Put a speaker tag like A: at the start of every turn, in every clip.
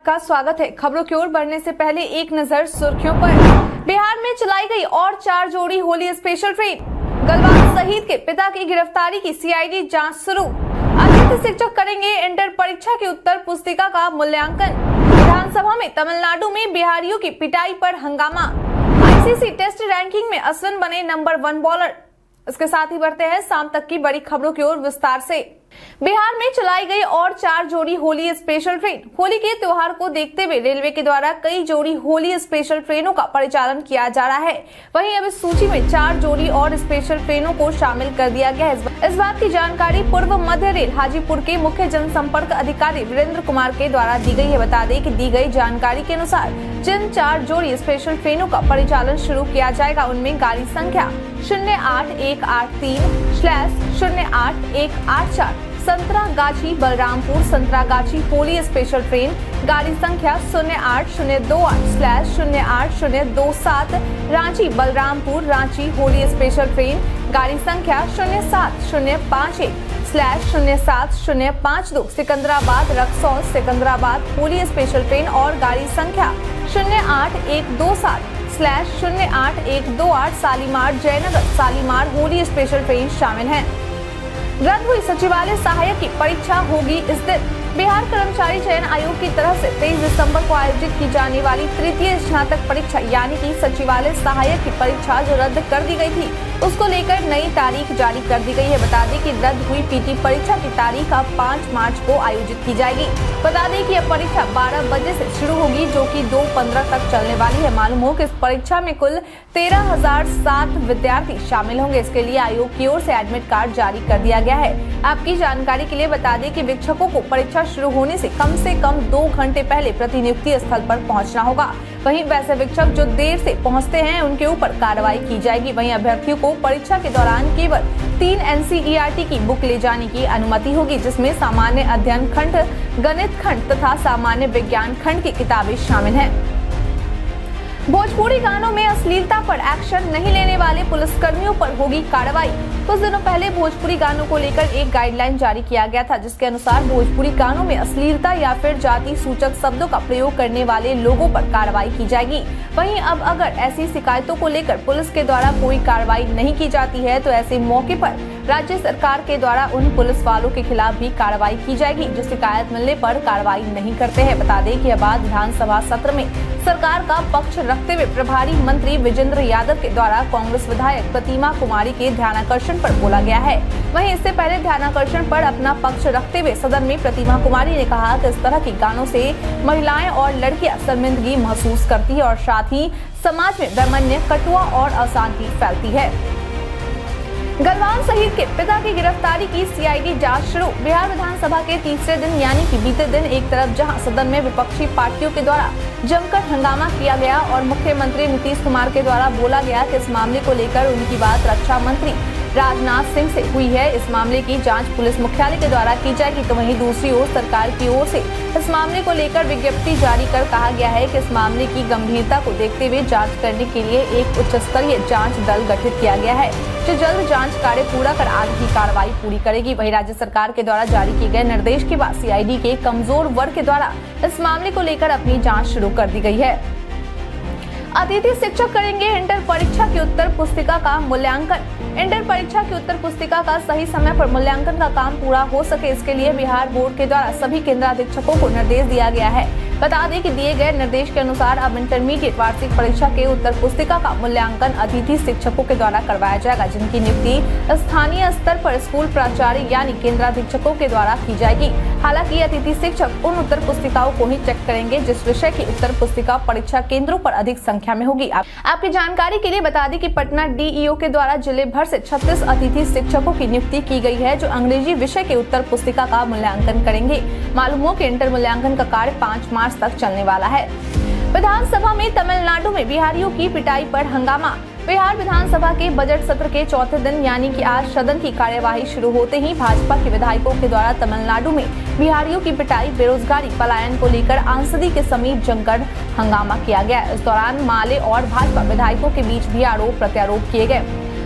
A: का स्वागत है। खबरों की ओर बढ़ने से पहले एक नजर सुर्खियों पर। बिहार में चलाई गई और 4 जोड़ी होली स्पेशल ट्रेन। गलवान शहीद के पिता की गिरफ्तारी की सीआईडी जांच शुरू। अतिथि शिक्षक करेंगे इंटर परीक्षा की उत्तर पुस्तिका का मूल्यांकन। विधानसभा में तमिलनाडु में बिहारियों की पिटाई पर हंगामा। आईसीसी टेस्ट रैंकिंग में अश्विन बने नंबर 1 बॉलर। इसके साथ ही बढ़ते हैं शाम तक की बड़ी खबरों की ओर विस्तार से। बिहार में चलाई गई और 4 जोड़ी होली स्पेशल ट्रेन। होली के त्योहार को देखते हुए रेलवे के द्वारा कई जोड़ी होली स्पेशल ट्रेनों का परिचालन किया जा रहा है। वहीं अब इस सूची में 4 जोड़ी और स्पेशल ट्रेनों को शामिल कर दिया गया है। इस बात की जानकारी पूर्व मध्य रेल हाजीपुर के मुख्य जनसंपर्क अधिकारी वीरेंद्र कुमार के द्वारा दी गई है। बता दें कि दी गई जानकारी के अनुसार जिन 4 जोड़ी स्पेशल ट्रेनों का परिचालन शुरू किया जाएगा उनमें गाड़ी संख्या 08183/08184 संतरागाछी बलरामपुर संतरागाछी होली स्पेशल ट्रेन, गाड़ी संख्या 08028/08027 रांची बलरामपुर रांची होली स्पेशल ट्रेन, गाड़ी संख्या 07051/07052 सिकंदराबाद रक्सौल सिकंदराबाद होली स्पेशल ट्रेन और गाड़ी संख्या 08128/08128 शालीमार जयनगर शालीमार होली स्पेशल ट्रेन शामिल हैं। रद्द हुई सचिवालय सहायक की परीक्षा होगी इस दिन। बिहार कर्मचारी चयन आयोग की तरफ से 23 दिसंबर को आयोजित की जाने वाली तृतीय स्नातक परीक्षा यानी कि सचिवालय सहायक की परीक्षा जो रद्द कर दी गई थी उसको लेकर नई तारीख जारी कर दी गई है। बता दें कि रद्द हुई पीटी परीक्षा की तारीख अब 5 मार्च को आयोजित की जाएगी। बता दें कि यह परीक्षा 12 बजे से शुरू होगी जो कि 2:15 तक चलने वाली है। मालूम हो कि इस परीक्षा में कुल 13,007 विद्यार्थी शामिल होंगे। इसके लिए आयोग की ओर से एडमिट कार्ड जारी कर दिया गया है। आपकी जानकारी के लिए बता दें कि शिक्षकों को परीक्षा शुरू होने से कम 2 घंटे पहले प्रतिनियुक्ति स्थल पर पहुंचना होगा। वहीं वैसे शिक्षक जो देर से पहुंचते हैं उनके ऊपर कार्रवाई की जाएगी। वहीं अभ्यर्थियों को परीक्षा के दौरान केवल 3 एनसीईआरटी की बुक ले जाने की अनुमति होगी जिसमें सामान्य अध्ययन खंड, गणित खंड तथा सामान्य विज्ञान खंड की किताबें शामिल हैं। भोजपुरी गानों में अश्लीलता पर एक्शन नहीं लेने वाले पुलिसकर्मियों पर होगी कार्रवाई। कुछ दिनों पहले भोजपुरी गानों को लेकर एक गाइडलाइन जारी किया गया था जिसके अनुसार भोजपुरी गानों में अश्लीलता या फिर जाति सूचक शब्दों का प्रयोग करने वाले लोगों पर कार्रवाई की जाएगी। वहीं अब अगर ऐसी शिकायतों को लेकर पुलिस के द्वारा कोई कार्रवाई नहीं की जाती है तो ऐसे मौके पर राज्य सरकार के द्वारा उन पुलिस वालों के खिलाफ भी कार्रवाई की जाएगी जो शिकायत मिलने पर कार्रवाई नहीं करते हैं। बता दें कि यह बात विधानसभा सत्र में सरकार का पक्ष रखते हुए प्रभारी मंत्री विजेंद्र यादव के द्वारा कांग्रेस विधायक प्रतिमा कुमारी के ध्यानाकर्षण पर बोला गया है। वहीं इससे पहले ध्यानाकर्षण पर अपना पक्ष रखते हुए सदन में प्रतिमा कुमारी ने कहा कि इस तरह के गानों से महिलाएं और लड़कियां शर्मिंदगी महसूस करती है और साथ ही समाज में वैमनस्य, कटुआ और अशांति फैलती है। गलवान शहीद के पिता की गिरफ्तारी की सीआईडी जांच शुरू। बिहार विधानसभा के तीसरे दिन यानी कि बीते दिन एक तरफ जहां सदन में विपक्षी पार्टियों के द्वारा जमकर हंगामा किया गया और मुख्यमंत्री नीतीश कुमार के द्वारा बोला गया कि इस मामले को लेकर उनकी बात रक्षा मंत्री राजनाथ सिंह से हुई है, इस मामले की जांच पुलिस मुख्यालय के द्वारा की जाएगी। तो वहीं दूसरी ओर सरकार की ओर से इस मामले को लेकर विज्ञप्ति जारी कर कहा गया है कि इस मामले की गंभीरता को देखते हुए जांच करने के लिए एक उच्च स्तरीय जांच दल गठित किया गया है जो जल्द जांच कार्य पूरा कर आगे की कार्रवाई पूरी करेगी। वहीं राज्य सरकार के द्वारा जारी किए गए निर्देश के बाद सीआईडी के कमजोर वर्ग के द्वारा इस मामले को लेकर अपनी जाँच शुरू कर दी गई है। अतिथि शिक्षक करेंगे इंटर परीक्षा की उत्तर पुस्तिका का मूल्यांकन। इंटर परीक्षा की उत्तर पुस्तिका का सही समय पर मूल्यांकन का काम पूरा हो सके इसके लिए बिहार बोर्ड के द्वारा सभी केंद्राधीक्षकों को निर्देश दिया गया है। बता दें कि दिए गए निर्देश के अनुसार अब इंटरमीडिएट वार्षिक परीक्षा के उत्तर पुस्तिका का मूल्यांकन अतिथि शिक्षकों के द्वारा करवाया जाएगा जिनकी नियुक्ति स्थानीय स्तर पर स्कूल प्राचार्य यानी केंद्राधीक्षकों के द्वारा की जाएगी। हालांकि अतिथि शिक्षक उन उत्तर पुस्तिकाओं को ही चेक करेंगे जिस विषय की उत्तर पुस्तिका परीक्षा केंद्रों पर अधिक संख्या में होगी। आपकी जानकारी के लिए बता दें कि पटना डीईओ के द्वारा जिले भर से 36 अतिथि शिक्षकों की नियुक्ति की गई है जो अंग्रेजी विषय के उत्तर पुस्तिका का मूल्यांकन करेंगे। मालूम हो कि इंटर मूल्यांकन का कार्य 5 मार्च तक चलने वाला है। विधानसभा में तमिलनाडु में बिहारियों की पिटाई पर हंगामा। बिहार विधानसभा के बजट सत्र के चौथे दिन यानी कि आज सदन की कार्यवाही शुरू होते ही भाजपा के विधायकों के द्वारा तमिलनाडु में बिहारियों की पिटाई, बेरोजगारी, पलायन को लेकर आंसदी के समीप जमकर हंगामा किया गया। इस दौरान माले और भाजपा विधायकों के बीच भी आरोप प्रत्यारोप किए गए।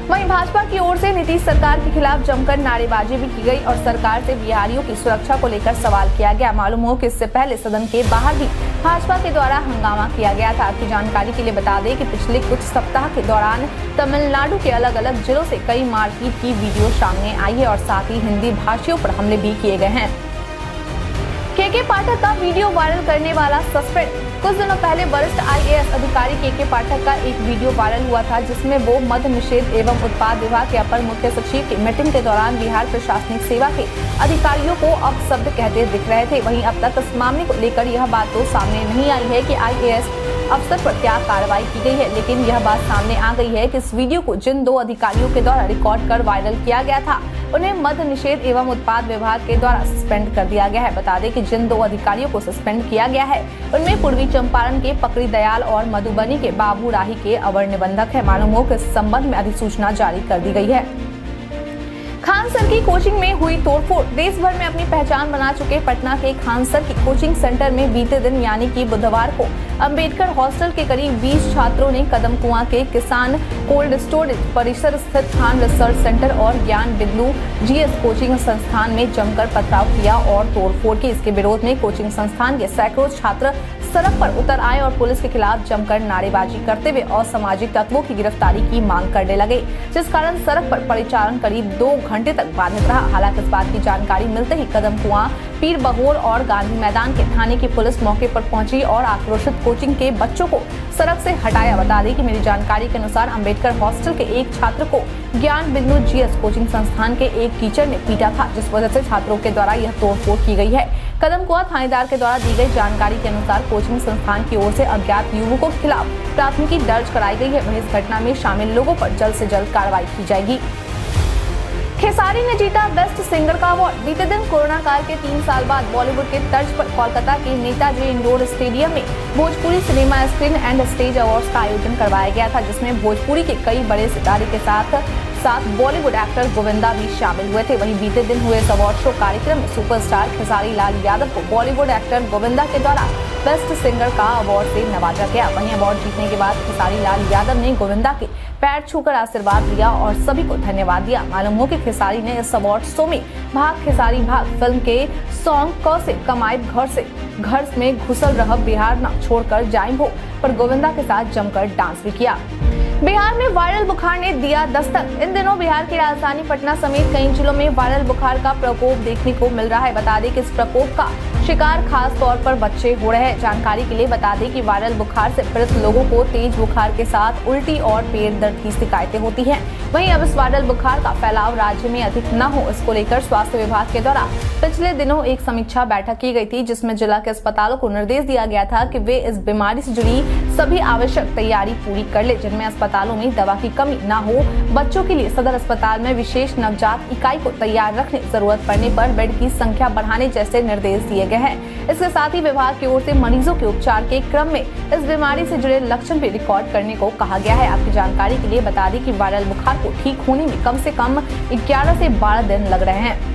A: वहीं भाजपा की ओर से नीतीश सरकार के खिलाफ जमकर नारेबाजी भी की गई और सरकार से बिहारियों की सुरक्षा को लेकर सवाल किया गया। मालूम हो कि इससे पहले सदन के बाहर भी भाजपा के द्वारा हंगामा किया गया था। आपकी जानकारी के लिए बता दें कि पिछले कुछ सप्ताह के दौरान तमिलनाडु के अलग अलग जिलों से कई मारपीट की वीडियो सामने आई है और साथ ही हिंदी भाषियों पर हमले भी किए गए हैं। के पाठक का वीडियो वायरल करने वाला सस्पेंड। कुछ दिनों पहले वरिष्ठ IAS अधिकारी के पाठक का एक वीडियो वायरल हुआ था जिसमें वो मद्य निषेध एवं उत्पाद विभाग के अपर मुख्य सचिव की मीटिंग के दौरान बिहार प्रशासनिक सेवा के अधिकारियों को अपशब्द कहते दिख रहे थे। वहीं अब तक इस मामले को लेकर यह बात तो सामने नहीं आई है कि IAS अफसर पर क्या कार्रवाई की गई है, लेकिन यह बात सामने आ गई है कि इस वीडियो को जिन 2 अधिकारियों के द्वारा रिकॉर्ड कर वायरल किया गया था उन्हें मद्य निषेध एवं उत्पाद विभाग के द्वारा सस्पेंड कर दिया गया है। बता दें कि जिन 2 अधिकारियों को सस्पेंड किया गया है उनमें पूर्वी चंपारण के पकड़ी दयाल और मधुबनी के बाबू राही के अवर निबंधक है। मालूम हो कि इस संबंध में अधिसूचना जारी कर दी गई है। खान सर की कोचिंग में हुई तोड़फोड़। देश भर में अपनी पहचान बना चुके पटना के खान सर की कोचिंग सेंटर में बीते दिन यानी कि बुधवार को अंबेडकर हॉस्टल के करीब 20 छात्रों ने कदम कुआं के किसान कोल्ड स्टोरेज परिसर स्थित खान रिसर्च सेंटर और ज्ञान बिंदु GS कोचिंग संस्थान में जमकर पथराव किया और तोड़फोड़ की। इसके विरोध में कोचिंग संस्थान के सैकड़ों छात्र सड़क पर उतर आए और पुलिस के खिलाफ जमकर नारेबाजी करते हुए असामाजिक तत्वों की गिरफ्तारी की मांग करने लगे, जिस कारण सड़क पर परिचालन करीब 2 घंटे तक बाधित रहा। हालांकि इस बात की जानकारी मिलते ही कदम कुआं, पीर बहोर और गांधी मैदान के थाने की पुलिस मौके पर पहुंची और आक्रोशित कोचिंग के बच्चों को सड़क से हटाया। बता दें कि मेरी जानकारी के अनुसार अंबेडकर हॉस्टल के एक छात्र को ज्ञान बिंदु GS कोचिंग संस्थान के एक टीचर ने पीटा था, जिस वजह से छात्रों के द्वारा यह तोड़फोड़ की गई है। कदम कुआं थानेदार के द्वारा दी गई जानकारी के अनुसार कोचिंग संस्थान की ओर से अज्ञात युवकों के खिलाफ प्राथमिकी दर्ज कराई गई है। वहीं इस घटना में शामिल लोगों पर जल्द से जल्द कार्रवाई की जाएगी। खेसारी ने जीता बेस्ट सिंगर का अवार्ड। बीते दिन कोरोना काल के 3 साल बाद बॉलीवुड के तर्ज पर कोलकाता के नेताजी इंडोर स्टेडियम में Bhojpuri cinema screen and stage awards का आयोजन करवाया गया था, जिसमें भोजपुरी के कई बड़े सितारे के साथ बॉलीवुड एक्टर गोविंदा भी शामिल हुए थे। वहीं बीते दिन हुए इस अवार्ड शो कार्यक्रम में सुपरस्टार खेसारी लाल यादव को बॉलीवुड एक्टर गोविंदा के द्वारा बेस्ट सिंगर का अवार्ड से नवाजा गया। वहीं अवार्ड जीतने के बाद खेसारी लाल यादव ने गोविंदा के पैर छूकर आशीर्वाद लिया और सभी को धन्यवाद दिया। मालूम हो कि खेसारी ने इस अवार्ड शो में भाग खेसारी भाग फिल्म के सॉन्ग क से कमाई घर में घुसल रह बिहार न छोड़कर जाइम हो पर गोविंदा के साथ जमकर डांस भी किया। बिहार में वायरल बुखार ने दिया दस्तक। इन दिनों बिहार की राजधानी पटना समेत कई जिलों में वायरल बुखार का प्रकोप देखने को मिल रहा है। बता दें कि इस प्रकोप का शिकार खास तौर पर बच्चे हो रहे हैं। जानकारी के लिए बता दें कि वायरल बुखार से पीड़ित लोगों को तेज बुखार के साथ उल्टी और पेट दर्द की शिकायतें होती हैं। वहीं अब इस वायरल बुखार का फैलाव राज्य में अधिक न हो, इसको लेकर स्वास्थ्य विभाग के द्वारा पिछले दिनों एक समीक्षा बैठक की गई थी, जिसमें जिला के अस्पतालों को निर्देश दिया गया था कि वे इस बीमारी से जुड़ी सभी आवश्यक तैयारी पूरी कर ले, जिनमें अस्पतालों में दवा की कमी न हो। बच्चों के लिए सदर अस्पताल में विशेष नवजात इकाई को तैयार रखने, जरूरत पड़ने पर बेड की संख्या बढ़ाने जैसे निर्देश दिए गए हैं। इसके साथ ही विभाग की ओर से मरीजों के उपचार के क्रम में इस बीमारी से जुड़े लक्षण भी रिकॉर्ड करने को कहा गया है। आपकी जानकारी के लिए बता दें कि वायरल बुखार को ठीक होने में कम से कम 11 से 12 दिन लग रहे हैं।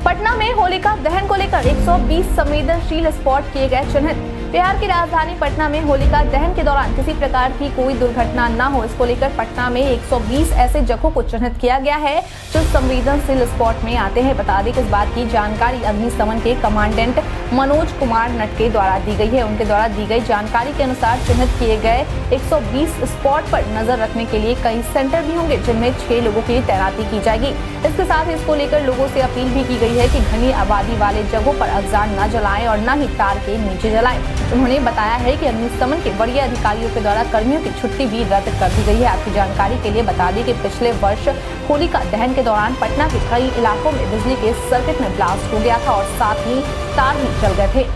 A: पटना में होलिका दहन को लेकर 120 संवेदनशील स्पॉट किए गए चिन्हित। बिहार की राजधानी पटना में होलिका दहन के दौरान किसी प्रकार की कोई दुर्घटना न हो, इसको लेकर पटना में 120 ऐसे जगहों को चिन्हित किया गया है जो संवेदनशील स्पॉट में आते हैं। बता दें कि इस बात की जानकारी अग्निशमन के कमांडेंट मनोज कुमार नटके द्वारा दी गई है। उनके द्वारा दी गई जानकारी के अनुसार चिन्हित किए गए 120 स्पॉट पर नजर रखने के लिए कई सेंटर भी होंगे, जिनमें 6 लोगों की तैनाती की जाएगी। इसके साथ ही इसको लेकर लोगों से अपील भी की गई है कि घनी आबादी वाले जगहों पर अगजान न जलाएं और न ही तार के नीचे जलाएं। उन्होंने बताया है कि अग्निशमन के वरीय अधिकारियों के द्वारा कर्मियों की छुट्टी भी रद्द कर दी गई है। आपकी जानकारी के लिए बता दें कि पिछले वर्ष होलिका दहन के दौरान पटना के कई इलाकों में बिजली के सर्किट में ब्लास्ट हो गया था और साथ ही तार भी जल गए थे।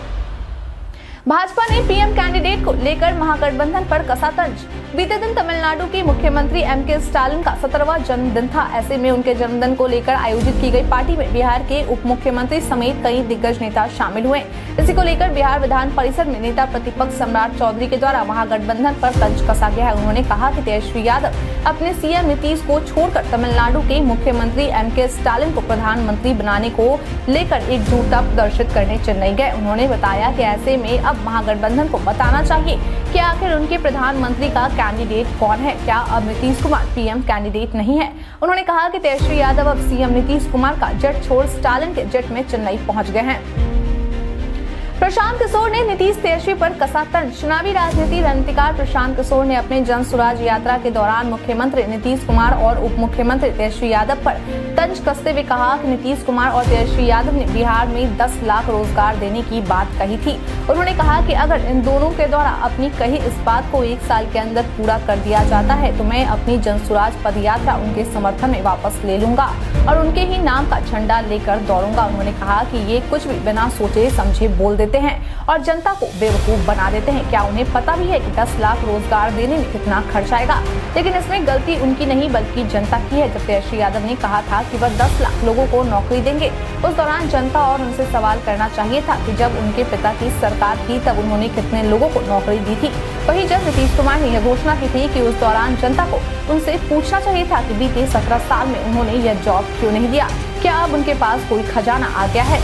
A: भाजपा ने पीएम कैंडिडेट को लेकर महागठबंधन पर कसा तंज। बीते दिन तमिलनाडु के मुख्यमंत्री MK स्टालिन का 17वां जन्मदिन था। ऐसे में उनके जन्मदिन को लेकर आयोजित की गई पार्टी में बिहार के उप मुख्यमंत्री समेत कई दिग्गज नेता शामिल हुए। इसी को लेकर बिहार विधान परिषद में नेता प्रतिपक्ष सम्राट चौधरी के द्वारा महागठबंधन पर तंज कसा गया है। उन्होंने कहा कि तेजस्वी यादव अपने CM नीतीश को छोड़कर तमिलनाडु के मुख्यमंत्री MK स्टालिन को प्रधानमंत्री बनाने को लेकर एकजुटता प्रदर्शित करने चेन्नई गए। उन्होंने बताया कि ऐसे में अब महागठबंधन को बताना चाहिए कि आखिर उनके प्रधानमंत्री का कैंडिडेट कौन है? क्या अब नीतीश कुमार पीएम कैंडिडेट नहीं है? उन्होंने कहा कि तेजस्वी यादव अब सीएम नीतीश कुमार का जेट छोड़ स्टालिन के जेट में चेन्नई पहुंच गए हैं। प्रशांत किशोर ने नीतीश तेजस्वी पर कसा तंज। चुनावी राजनीति रणनीतिकार प्रशांत किशोर ने अपने जन स्वराज यात्रा के दौरान मुख्यमंत्री नीतीश कुमार और उप मुख्यमंत्री तेजस्वी यादव पर तंज कसते हुए कहा कि नीतीश कुमार और तेजस्वी यादव ने बिहार में 10 लाख रोजगार देने की बात कही थी। उन्होंने कहा कि अगर इन दोनों के द्वारा अपनी कही इस बात को 1 साल के अंदर पूरा कर दिया जाता है तो मैं अपनी जन स्वराज पद यात्रा उनके समर्थन में वापस ले लूंगा और उनके ही नाम का झंडा लेकर दौड़ूंगा। उन्होंने कहा कि ये कुछ भी बिना सोचे समझे बोल देते हैं और जनता को बेवकूफ बना देते हैं। क्या उन्हें पता भी है कि 10 लाख रोजगार देने में कितना खर्च आएगा? लेकिन इसमें गलती उनकी नहीं बल्कि जनता की है। जब तेजस्वी यादव ने कहा था कि वह 10 लाख लोगों को नौकरी देंगे, उस दौरान जनता और उनसे सवाल करना चाहिए था कि जब उनके पिता की सरकार थी तब उन्होंने कितने लोगों को नौकरी दी थी। वहीं जब नीतीश कुमार ने यह घोषणा की थी कि उस दौरान जनता को उनसे पूछना चाहिए था कि बीते 17 साल में उन्होंने यह जॉब क्यों नहीं दिया। क्या अब उनके पास कोई खजाना आ गया है?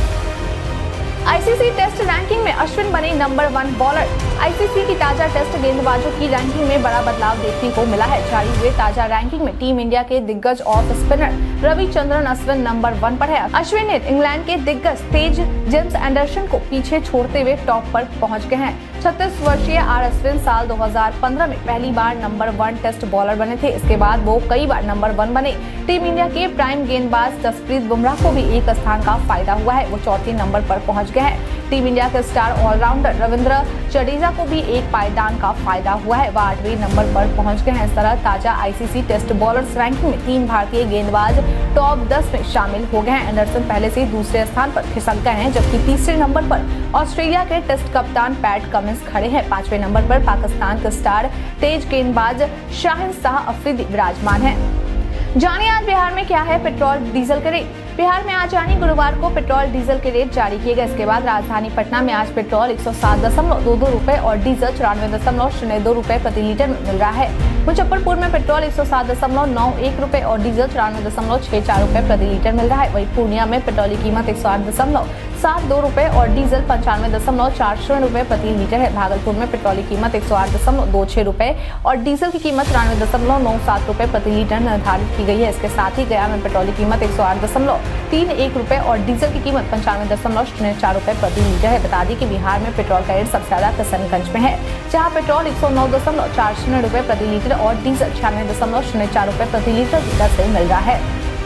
A: आईसीसी टेस्ट रैंकिंग में अश्विन बने नंबर 1 बॉलर। आईसीसी की ताजा टेस्ट गेंदबाजों की रैंकिंग में बड़ा बदलाव देखने को मिला है। जारी हुए ताजा रैंकिंग में टीम इंडिया के दिग्गज off spinner Ravichandran Ashwin number 1 पर है। अश्विन ने इंग्लैंड के दिग्गज तेज जेम्स एंडरसन को पीछे छोड़ते हुए टॉप पर पहुंच गए हैं। 36 वर्षीय अश्विन साल 2015 में पहली बार नंबर 1 टेस्ट बॉलर बने थे। इसके बाद वो कई बार नंबर 1 बने। टीम इंडिया के प्राइम गेंदबाज जसप्रीत बुमराह को भी एक स्थान का फायदा हुआ है। वो 4थे नंबर पर पहुंच गए हैं। टीम इंडिया के स्टार ऑलराउंडर रविंद्र जडेजा को भी एक पायदान का फायदा हुआ है। वह 8वें नंबर पर पहुंच गए हैं। इस तरह ताजा आईसीसी टेस्ट बॉलर्स रैंकिंग में 3 भारतीय गेंदबाज टॉप 10 में शामिल हो गए हैं। एंडरसन पहले से दूसरे स्थान पर खिसक गए हैं, जबकि तीसरे नंबर पर ऑस्ट्रेलिया के टेस्ट कप्तान पैट कमिंस खड़े हैं। 5वें नंबर पर पाकिस्तान के स्टार तेज गेंदबाज शाहिन शाह अफरीदी विराजमान है। जानिए आज बिहार में क्या है पेट्रोल डीजल के रेट। बिहार में आज यानी गुरुवार को पेट्रोल डीजल के रेट जारी किए गए। इसके बाद राजधानी पटना में आज पेट्रोल 107.22 रुपए और डीजल 94.02 रुपए प्रति लीटर में मिल रहा है। मुजफ्फरपुर में पेट्रोल 107.91 रुपए और डीजल 94.64 रुपए प्रति लीटर मिल रहा है। वहीं पूर्णिया में पेट्रोल की कीमत 108.72 रुपए और डीजल 95.40 रुपए प्रति लीटर है। भागलपुर में पेट्रोल की कीमत 108.26 रुपए और डीजल की कीमत 93.97 रुपए प्रति लीटर निर्धारित की गई है। इसके साथ ही गया में पेट्रोल की कीमत 108.31 रुपए और डीजल की कीमत 95.04 रुपए प्रति लीटर है। बता दें कि बिहार में पेट्रोल का रेट सबसे ज्यादा किशनगंज में है, जहां पेट्रोल 109.40 रुपए प्रति लीटर और डीजल 96.04 रुपए प्रति लीटर की दर से मिल रहा है।